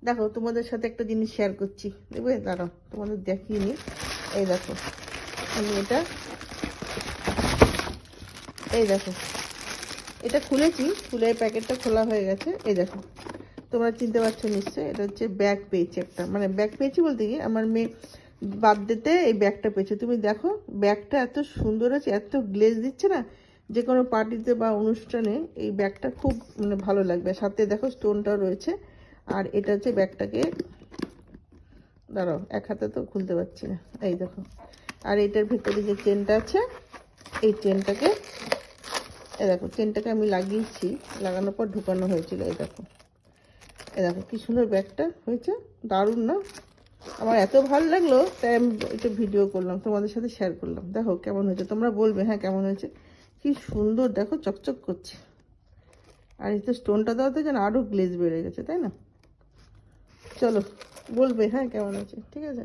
দেখো তোমাদের সাথে একটা জিনিস শেয়ার করছি, দেখবে দাঁড়াও তোমাদের দেখিয়ে নি। এই দেখো আমি এটা, এই দেখো এটা খুলেছি, খুলে প্যাকেটটা খোলা হয়ে গেছে। এই দেখো তোমরা চিনতে পারছো নিশ্চয়ই, এটা হচ্ছে ব্যাগ পেয়েছি একটা, মানে ব্যাগ পেয়েছি বলতে কি আমার মেয়ে বার্থডেতে এই ব্যাগটা পেয়েছে। তুমি দেখো ব্যাগটা এত সুন্দর আছে, এত গ্লেজ দিচ্ছে না, যে কোনো পার্টিতে বা অনুষ্ঠানে এই ব্যাগটা খুব মানে ভালো লাগবে। সাথে দেখো স্টোনটাও রয়েছে। আর এটা হচ্ছে ব্যাগটাকে, দাঁড়াও এক হাতে তো খুলতে পারছি না, এই দেখো। আর এটার ভেতরে যে চেনটা আছে, এই চেনটাকে, এই দেখো চেনটাকে আমি লাগিয়েছি, লাগানোর পর ঢুকানো হয়েছিল। এই দেখো, এই দেখো কি সুন্দর ব্যাগটা হয়েছে, দারুণ না? আমার এত ভালো লাগলো, তাই আমি এটা ভিডিও করলাম, তোমাদের সাথে শেয়ার করলাম। দেখো কেমন হয়েছে, তোমরা বলবে হ্যাঁ কেমন হয়েছে। কি সুন্দর দেখো, চকচক করছে। আর এই তো স্টোনটা দেওয়াতে যেন আরও গ্লেজ বেড়ে গেছে, তাই না? চলো বলবে হ্যাঁ কেমন হয়েছে, ঠিক আছে।